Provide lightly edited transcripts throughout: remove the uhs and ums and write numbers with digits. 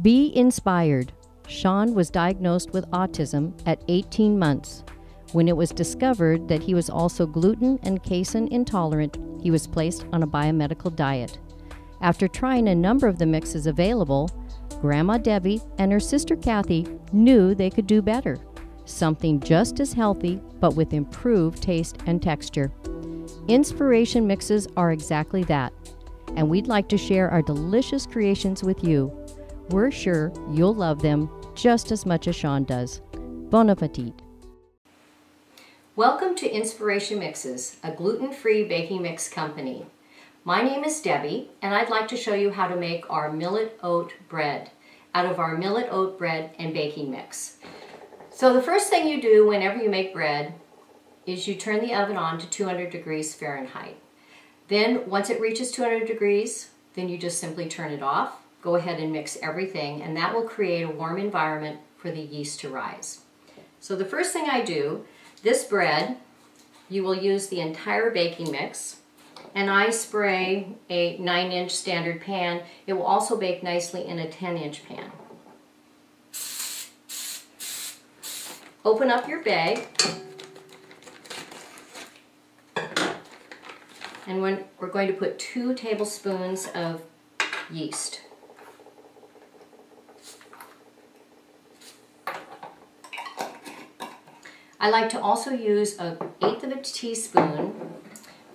Be inspired. Sean was diagnosed with autism at 18 months. When it was discovered that he was also gluten and casein intolerant, he was placed on a biomedical diet. After trying a number of the mixes available, Grandma Debbie and her sister Kathy knew they could do better. Something just as healthy, but with improved taste and texture. Inspiration mixes are exactly that, and we'd like to share our delicious creations with you. We're sure you'll love them just as much as Sean does. Bon appetit! Welcome to Inspiration Mixes, a gluten-free baking mix company. My name is Debbie, and I'd like to show you how to make our millet oat bread out of our millet oat bread and baking mix. So the first thing you do whenever you make bread is you turn the oven on to 200 degrees Fahrenheit. Then once it reaches 200 degrees, then you just simply turn it off. Go ahead and mix everything, and that will create a warm environment for the yeast to rise. So the first thing I do, this bread, you will use the entire baking mix, and I spray a 9-inch standard pan. It will also bake nicely in a 10-inch pan. Open up your bag, and we're going to put 2 tablespoons of yeast. I like to also use an 1/8 of a teaspoon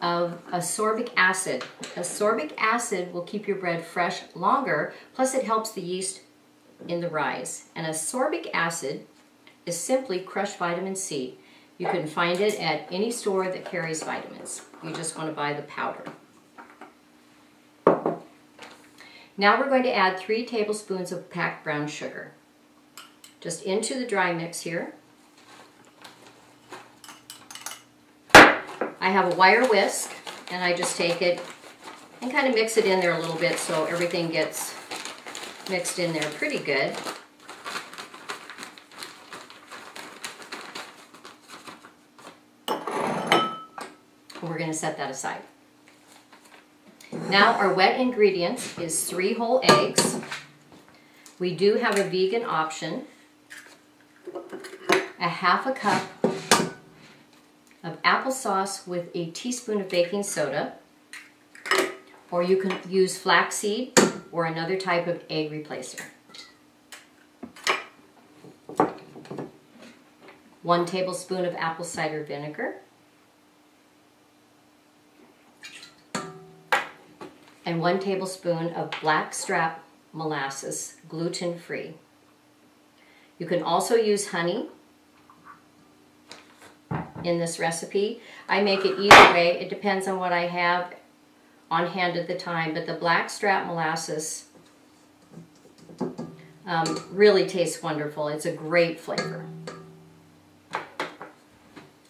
of ascorbic acid. Ascorbic acid will keep your bread fresh longer, plus it helps the yeast in the rise. And ascorbic acid is simply crushed vitamin C. You can find it at any store that carries vitamins. You just want to buy the powder. Now we're going to add 3 tablespoons of packed brown sugar. Just into the dry mix here. I have a wire whisk, and I just take it and kind of mix it in there a little bit so everything gets mixed in there pretty good. We're going to set that aside. Now our wet ingredients is 3 whole eggs. We do have a vegan option. A 1/2 cup of applesauce with a teaspoon of baking soda, or you can use flaxseed or another type of egg replacer. 1 tablespoon of apple cider vinegar, and 1 tablespoon of blackstrap molasses, gluten-free. You can also use honey in this recipe. I make it either way. It depends on what I have on hand at the time, but the blackstrap molasses really tastes wonderful. It's a great flavor.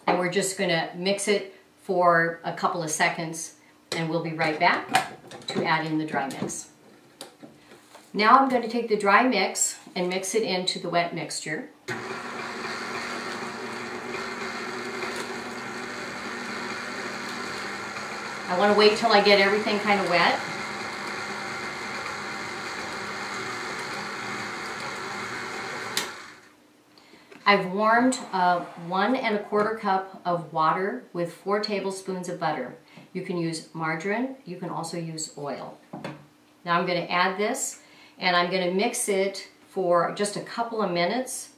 And we're just going to mix it for a couple of seconds, and we'll be right back to add in the dry mix. Now I'm going to take the dry mix and mix it into the wet mixture. I want to wait till I get everything kind of wet. I've warmed 1 1/4 cup of water with 4 tablespoons of butter. You can use margarine, you can also use oil. Now I'm going to add this, and I'm going to mix it for just a couple of minutes.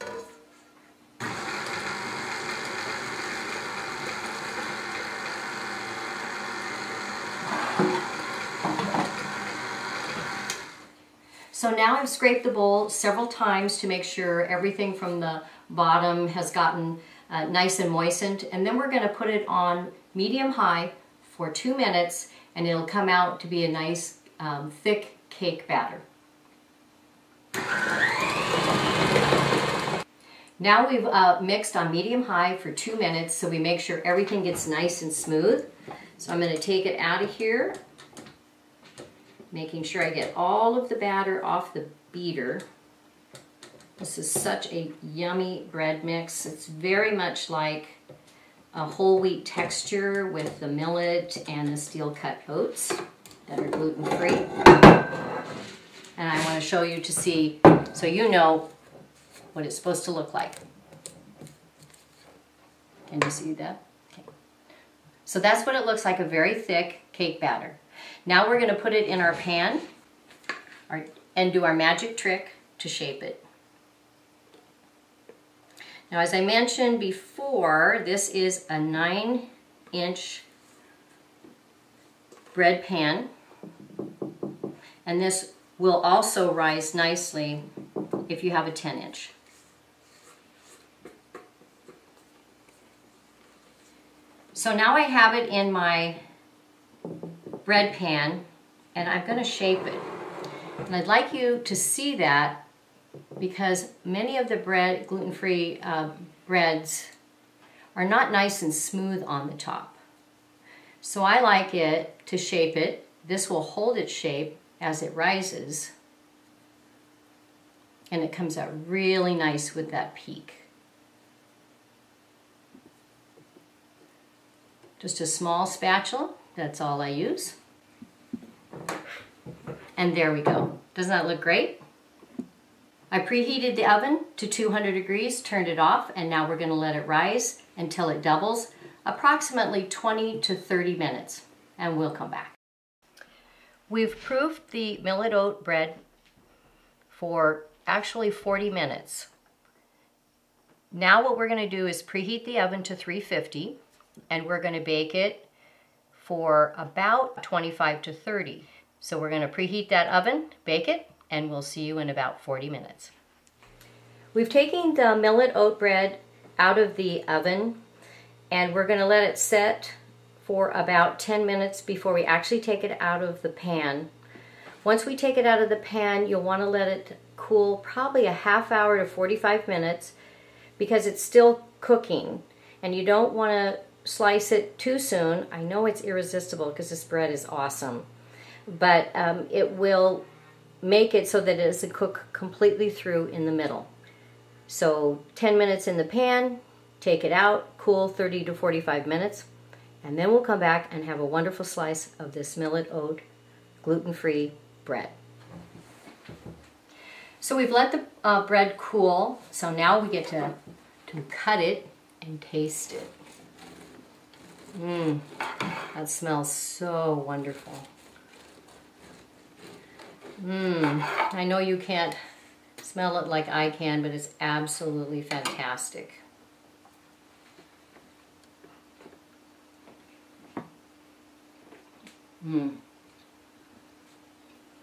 So now I've scraped the bowl several times to make sure everything from the bottom has gotten nice and moistened, and then we're going to put it on medium-high for 2 minutes, and it'll come out to be a nice thick cake batter. Now we've mixed on medium-high for 2 minutes, so we make sure everything gets nice and smooth. So I'm going to take it out of here, making sure I get all of the batter off the beater. This is such a yummy bread mix. It's very much like a whole wheat texture with the millet and the steel cut oats that are gluten-free. And I want to show you to see so you know what it's supposed to look like. Can you see that? Okay. So that's what it looks like, a very thick cake batter. Now we're going to put it in our pan and do our magic trick to shape it. Now, as I mentioned before, this is a 9-inch bread pan, and this will also rise nicely if you have a 10-inch. So now I have it in my bread pan, and I'm going to shape it. And I'd like you to see that, because many of the gluten-free breads are not nice and smooth on the top. So I like it to shape it. This will hold its shape as it rises, and it comes out really nice with that peak. Just a small spatula, that's all I use. And there we go. Doesn't that look great? I preheated the oven to 200 degrees, turned it off, and now we're going to let it rise until it doubles, approximately 20 to 30 minutes, and we'll come back. We've proofed the millet oat bread for actually 40 minutes. Now what we're going to do is preheat the oven to 350, and we're going to bake it for about 25 to 30. So we're going to preheat that oven, bake it, and we'll see you in about 40 minutes. We've taken the millet oat bread out of the oven, and we're going to let it set for about 10 minutes before we actually take it out of the pan. Once we take it out of the pan, you'll want to let it cool probably a half hour to 45 minutes because it's still cooking, and you don't want to slice it too soon. I know it's irresistible because this bread is awesome, but it will make it so that it doesn't cook completely through in the middle. So 10 minutes in the pan, take it out, cool 30 to 45 minutes, and then we'll come back and have a wonderful slice of this millet oat gluten-free bread. So we've let the bread cool, so now we get to cut it and taste it. That smells so wonderful. I know you can't smell it like I can, but it's absolutely fantastic.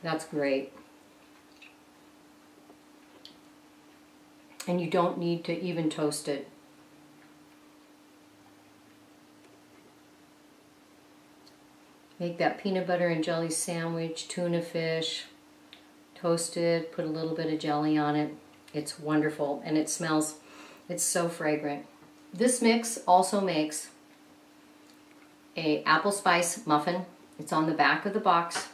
That's great. And you don't need to even toast it. Make that peanut butter and jelly sandwich, tuna fish, toast it, put a little bit of jelly on it. It's wonderful, and it smells, it's so fragrant. This mix also makes an apple spice muffin. It's on the back of the box.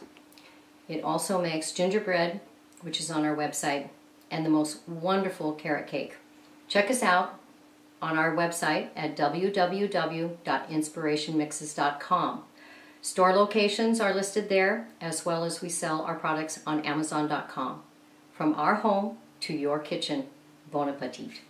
It also makes gingerbread, which is on our website, and the most wonderful carrot cake. Check us out on our website at www.inspirationmixes.com. Store locations are listed there, as well as we sell our products on Amazon.com. From our home to your kitchen, bon appetit.